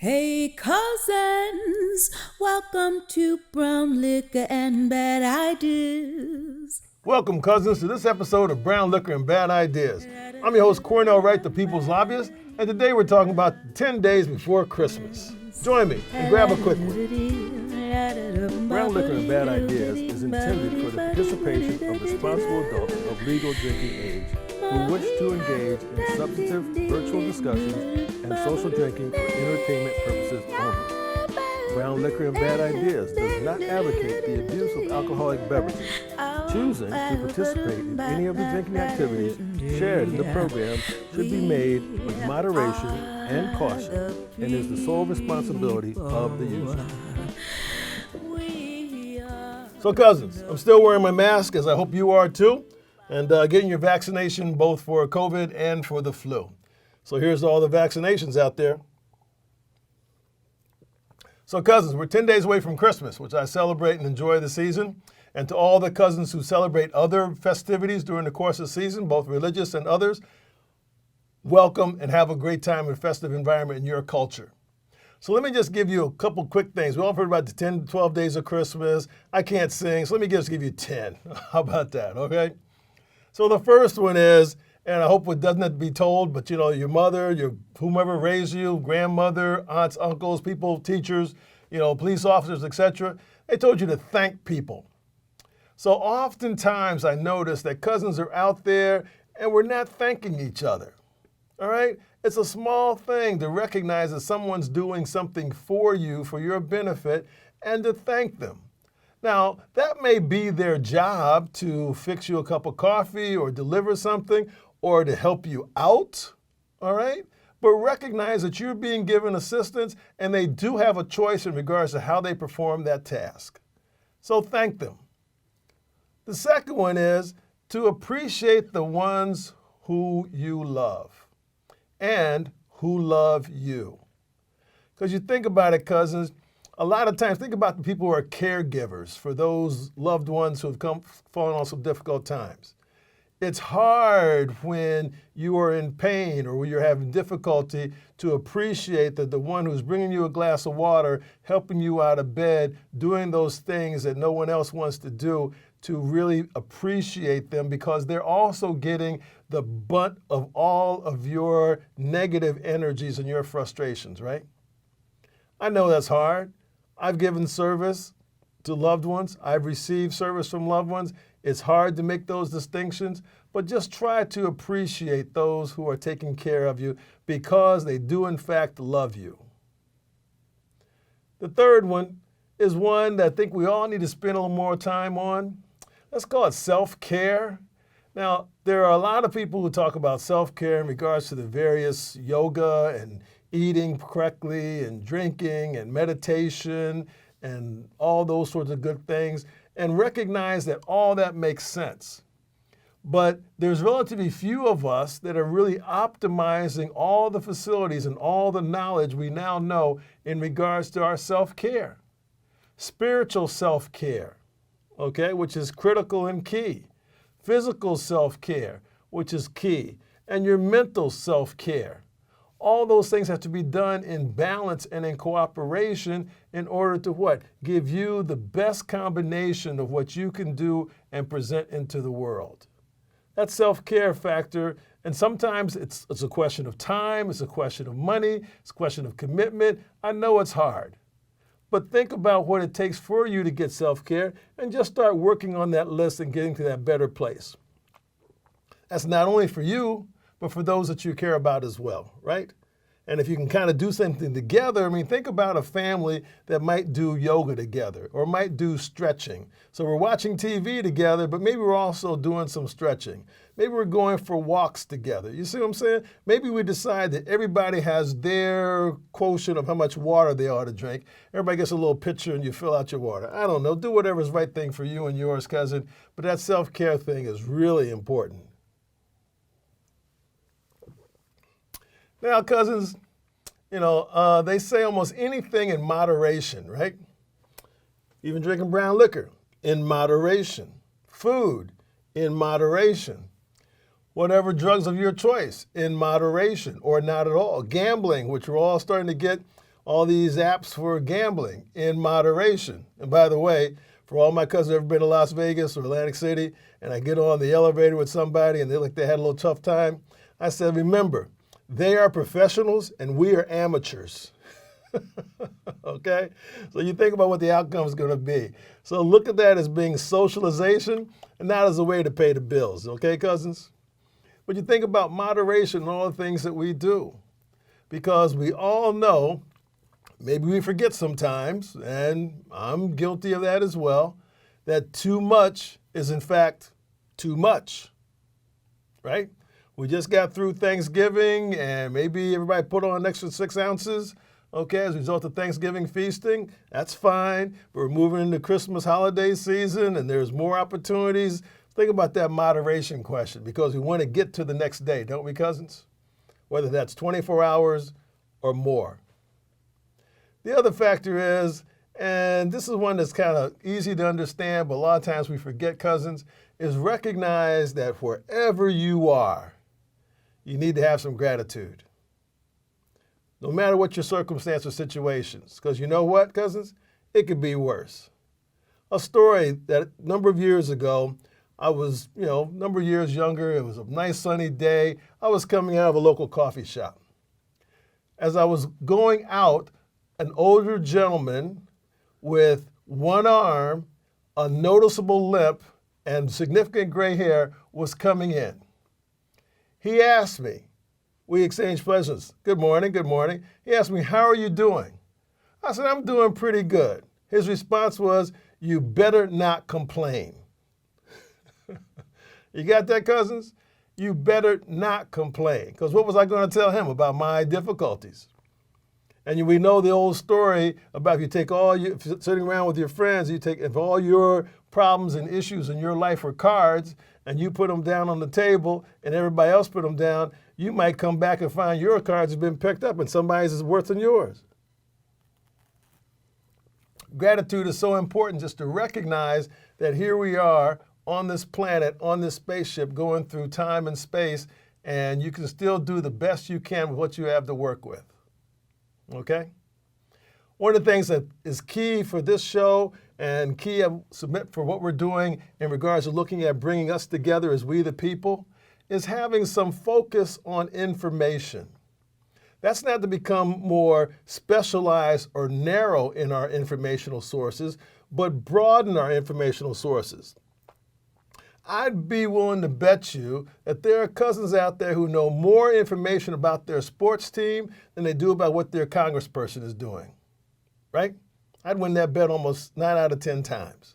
Hey cousins, welcome to Brown Liquor and Bad Ideas. Welcome, cousins, to this episode of Brown Liquor and Bad Ideas. I'm your host, Cornell Wright, the People's Lobbyist, and today we're talking about 10 days before Christmas. Join me and grab a quick one. Brown Liquor and Bad Ideas is intended for the participation of responsible adults of legal drinking age who wish to engage in substantive virtual discussions and social drinking for entertainment purposes only. Brown Liquor and Bad Ideas does not advocate the abuse of alcoholic beverages. Choosing to participate in any of the drinking activities shared in the program should be made with moderation and caution and is the sole responsibility of the user. So cousins, I'm still wearing my mask, as I hope you are too, and getting your vaccination both for COVID and for the flu. So here's all the vaccinations out there. So cousins, we're 10 days away from Christmas, which I celebrate and enjoy the season. And to all the cousins who celebrate other festivities during the course of the season, both religious and others, welcome and have a great time in a festive environment in your culture. So let me just give you a couple quick things. We all heard about the 10 to 12 days of Christmas. I can't sing, so let me just give you 10. How about that, okay? So the first one is, and I hope it doesn't have to be told, but your mother, your whomever raised you, grandmother, aunts, uncles, people, teachers, police officers, etc., they told you to thank people. So oftentimes I notice that cousins are out there and we're not thanking each other, all right? It's a small thing to recognize that someone's doing something for you, for your benefit, and to thank them. Now, that may be their job to fix you a cup of coffee or deliver something or to help you out, all right? But recognize that you're being given assistance and they do have a choice in regards to how they perform that task. So thank them. The second one is to appreciate the ones who you love and who love you. Because you think about it, cousins, a lot of times, think about the people who are caregivers for those loved ones who have fallen on some difficult times. It's hard when you are in pain or when you're having difficulty to appreciate that the one who's bringing you a glass of water, helping you out of bed, doing those things that no one else wants to do, to really appreciate them because they're also getting the brunt of all of your negative energies and your frustrations, right? I know that's hard. I've given service to loved ones. I've received service from loved ones. It's hard to make those distinctions, but just try to appreciate those who are taking care of you because they do in fact love you. The third one is one that I think we all need to spend a little more time on. Let's call it self-care. Now, there are a lot of people who talk about self-care in regards to the various yoga and eating correctly and drinking and meditation and all those sorts of good things, and recognize that all that makes sense. But there's relatively few of us that are really optimizing all the facilities and all the knowledge we now know in regards to our self-care. Spiritual self-care, okay, which is critical and key. Physical self-care, which is key. And your mental self-care. All those things have to be done in balance and in cooperation in order to what? Give you the best combination of what you can do and present into the world. That self-care factor, and sometimes it's a question of time, it's a question of money, it's a question of commitment. I know it's hard. But think about what it takes for you to get self-care and just start working on that list and getting to that better place. That's not only for you, but for those that you care about as well, right? And if you can kind of do something together, think about a family that might do yoga together or might do stretching. So we're watching TV together, but maybe we're also doing some stretching. Maybe we're going for walks together. You see what I'm saying? Maybe we decide that everybody has their quotient of how much water they ought to drink. Everybody gets a little pitcher and you fill out your water. I don't know. Do whatever's the right thing for you and yours, cousin. But that self-care thing is really important. Now, cousins, they say almost anything in moderation, right? Even drinking brown liquor, in moderation. Food, in moderation. Whatever drugs of your choice, in moderation or not at all. Gambling, which we're all starting to get all these apps for gambling in moderation. And by the way, for all my cousins who have ever been to Las Vegas or Atlantic City, and I get on the elevator with somebody and they had a little tough time, I said, remember, they are professionals and we are amateurs. Okay? So you think about what the outcome is going to be. So look at that as being socialization and not as a way to pay the bills. Okay, cousins? But you think about moderation and all the things that we do. Because we all know, maybe we forget sometimes, and I'm guilty of that as well, that too much is in fact too much, right? We just got through Thanksgiving and maybe everybody put on an extra 6 ounces, okay, as a result of Thanksgiving feasting. That's fine. We're moving into Christmas holiday season and there's more opportunities. Think about that moderation question because we want to get to the next day, don't we, cousins? Whether that's 24 hours or more. The other factor is, and this is one that's kind of easy to understand, but a lot of times we forget, cousins, is recognize that wherever you are, you need to have some gratitude. No matter what your circumstance or situations, because you know what, cousins? It could be worse. A story that a number of years ago, I was, a number of years younger. It was a nice sunny day. I was coming out of a local coffee shop. As I was going out, an older gentleman with one arm, a noticeable limp, and significant gray hair was coming in. He asked me, we exchanged pleasures. Good morning, good morning. He asked me, how are you doing? I said, I'm doing pretty good. His response was, you better not complain. You got that, cousins? You better not complain. Because what was I going to tell him about my difficulties? And we know the old story about if you take sitting around with your friends, if all your problems and issues in your life are cards and you put them down on the table and everybody else put them down, you might come back and find your cards have been picked up and somebody's is worse than yours. Gratitude is so important just to recognize that here we are on this planet, on this spaceship, going through time and space, and you can still do the best you can with what you have to work with. Okay? One of the things that is key for this show and key I submit for what we're doing in regards to looking at bringing us together as we the people is having some focus on information. That's not to become more specialized or narrow in our informational sources, but broaden our informational sources. I'd be willing to bet you that there are cousins out there who know more information about their sports team than they do about what their congressperson is doing, right? I'd win that bet almost 9 out of 10 times.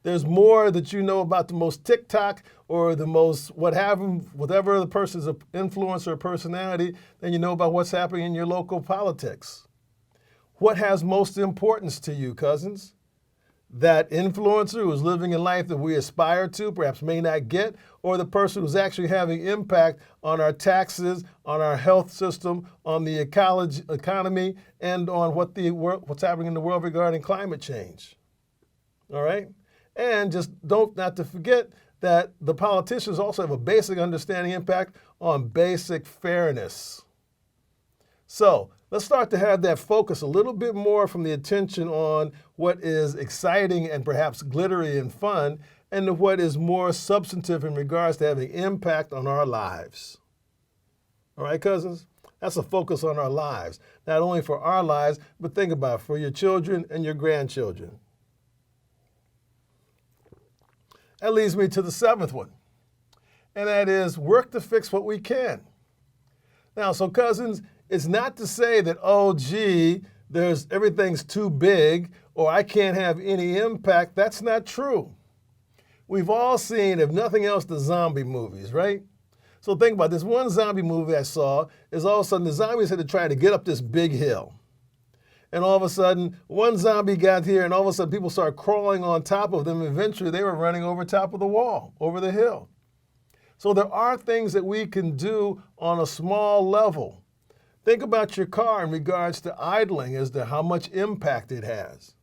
There's more that you know about the most TikTok or the most whatever the person's influence or personality than you know about what's happening in your local politics. What has most importance to you, cousins? That influencer who's living a life that we aspire to, perhaps may not get, or the person who's actually having impact on our taxes, on our health system, on the economy, and on what's happening in the world regarding climate change. All right? And just not to forget that the politicians also have a basic understanding impact on basic fairness. So let's start to have that focus a little bit more from the attention on what is exciting and perhaps glittery and fun, and to what is more substantive in regards to having impact on our lives. All right, cousins? That's a focus on our lives. Not only for our lives, but think about it, for your children and your grandchildren. That leads me to the 7th one, and that is work to fix what we can. Now, so cousins, it's not to say that, oh, gee, everything's too big or I can't have any impact. That's not true. We've all seen, if nothing else, the zombie movies, right? So think about this. One zombie movie I saw is all of a sudden the zombies had to try to get up this big hill. And all of a sudden, one zombie got here and all of a sudden people started crawling on top of them. Eventually, they were running over top of the wall, over the hill. So there are things that we can do on a small level. Think about your car in regards to idling as to how much impact it has.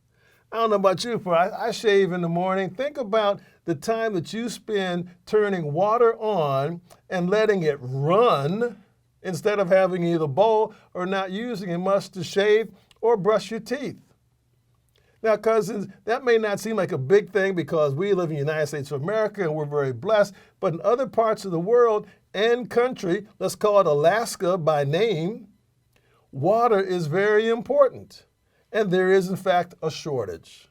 I don't know about you, but I shave in the morning. Think about the time that you spend turning water on and letting it run instead of having either bowl or not using it much to shave or brush your teeth. Now, cousins, that may not seem like a big thing because we live in the United States of America and we're very blessed, but in other parts of the world and country, let's call it Alaska by name, water is very important, and there is, in fact, a shortage.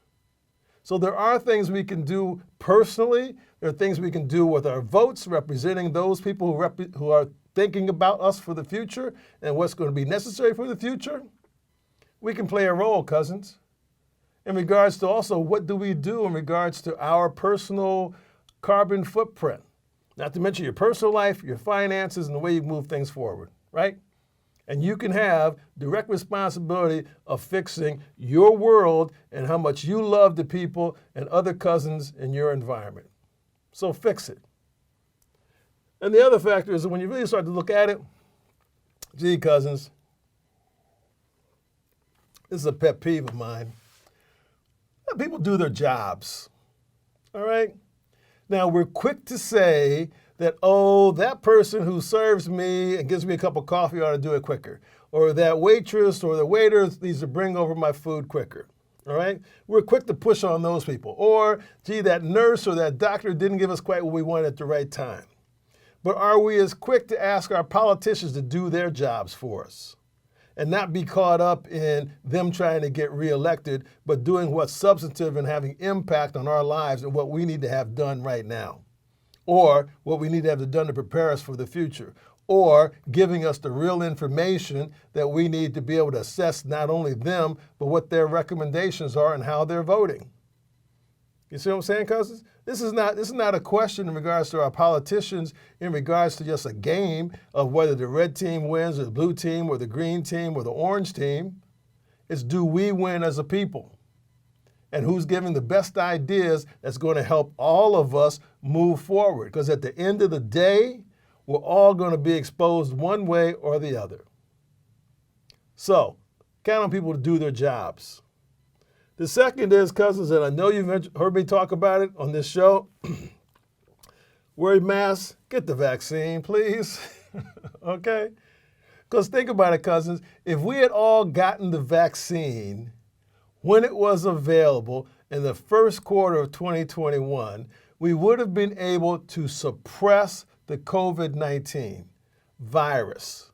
So there are things we can do personally. There are things we can do with our votes, representing those people who are thinking about us for the future and what's going to be necessary for the future. We can play a role, cousins. In regards to also what do we do in regards to our personal carbon footprint. Not to mention your personal life, your finances, and the way you move things forward, right? And you can have direct responsibility of fixing your world and how much you love the people and other cousins in your environment. So fix it. And the other factor is that when you really start to look at it, gee, cousins, this is a pet peeve of mine. Let people do their jobs, all right? Now, we're quick to say that, oh, that person who serves me and gives me a cup of coffee ought to do it quicker. Or that waitress or the waiter needs to bring over my food quicker, all right? We're quick to push on those people. Or, gee, that nurse or that doctor didn't give us quite what we wanted at the right time. But are we as quick to ask our politicians to do their jobs for us? And not be caught up in them trying to get reelected, but doing what's substantive and having impact on our lives and what we need to have done right now, or what we need to have done to prepare us for the future, or giving us the real information that we need to be able to assess not only them, but what their recommendations are and how they're voting. You see what I'm saying, cousins? This is not a question in regards to our politicians, in regards to just a game of whether the red team wins or the blue team or the green team or the orange team. It's do we win as a people? And who's giving the best ideas that's going to help all of us move forward? Because at the end of the day, we're all going to be exposed one way or the other. So, count on people to do their jobs. The second is, cousins, and I know you've heard me talk about it on this show, wear masks, get the vaccine, please, okay? Because think about it, cousins, if we had all gotten the vaccine when it was available in the first quarter of 2021, we would have been able to suppress the COVID-19 virus.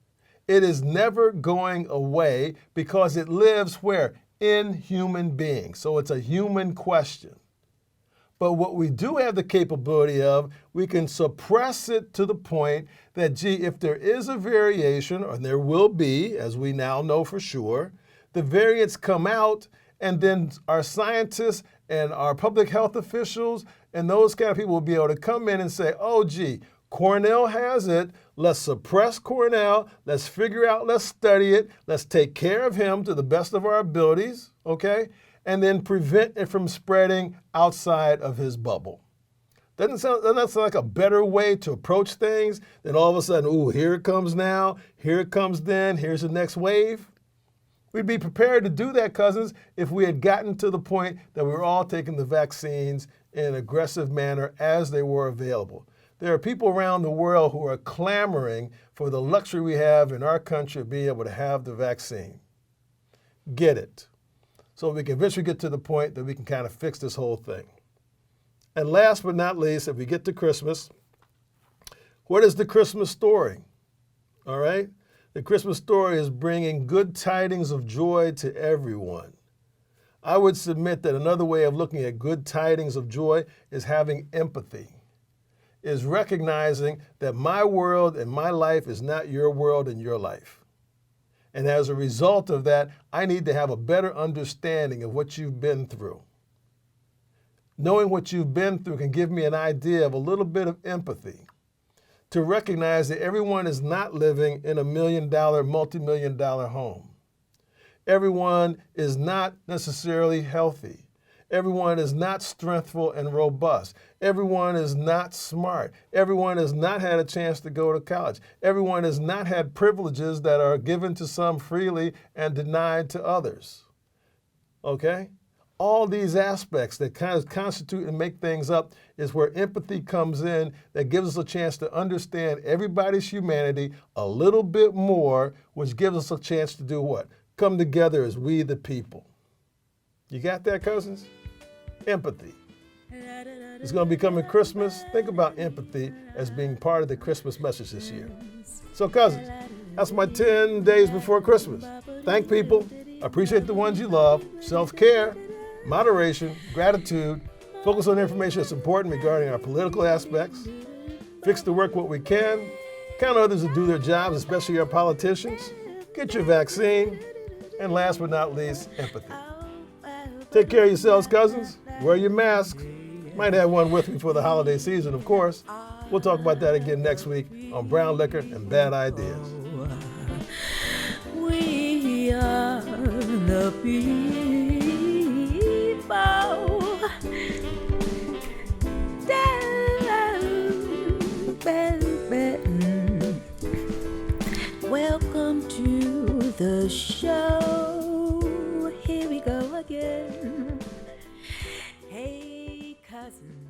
It is never going away because it lives where? In human beings. So it's a human question. But what we do have the capability of, we can suppress it to the point that, gee, if there is a variation, and there will be, as we now know for sure, the variants come out, and then our scientists and our public health officials and those kind of people will be able to come in and say, oh, gee, Cornell has it. Let's suppress Cornell. Let's figure out, let's study it. Let's take care of him to the best of our abilities, okay? And then prevent it from spreading outside of his bubble. Doesn't that sound like a better way to approach things than all of a sudden, ooh, here it comes now, here it comes then, here's the next wave? We'd be prepared to do that, cousins, if we had gotten to the point that we were all taking the vaccines in an aggressive manner as they were available. There are people around the world who are clamoring for the luxury we have in our country of being able to have the vaccine. Get it. So we can eventually get to the point that we can kind of fix this whole thing. And last but not least, if we get to Christmas, what is the Christmas story? All right? The Christmas story is bringing good tidings of joy to everyone. I would submit that another way of looking at good tidings of joy is having empathy. Is recognizing that my world and my life is not your world and your life. And as a result of that, I need to have a better understanding of what you've been through. Knowing what you've been through can give me an idea of a little bit of empathy to recognize that everyone is not living in a $1 million, multi-million-dollar home. Everyone is not necessarily healthy. Everyone is not strengthful and robust. Everyone is not smart. Everyone has not had a chance to go to college. Everyone has not had privileges that are given to some freely and denied to others. Okay? all these aspects that kind of constitute and make things up is where empathy comes in, that gives us a chance to understand everybody's humanity a little bit more, which gives us a chance to do what? Come together as we the people. You got that, cousins? Empathy. It's going to be coming Christmas. Think about empathy as being part of the Christmas message this year. So, cousins, that's my 10 days before Christmas. Thank people. Appreciate the ones you love. Self-care, moderation, gratitude. Focus on information that's important regarding our political aspects. Fix the work what we can. Count on others to do their jobs, especially our politicians. Get your vaccine. And last but not least, empathy. Take care of yourselves, cousins. Wear your masks. Might have one with me for the holiday season, of course. We'll talk about that again next week on Brown Liquor and Bad Ideas. We are the people. Welcome to the show. Here we go again. Hey, cousin.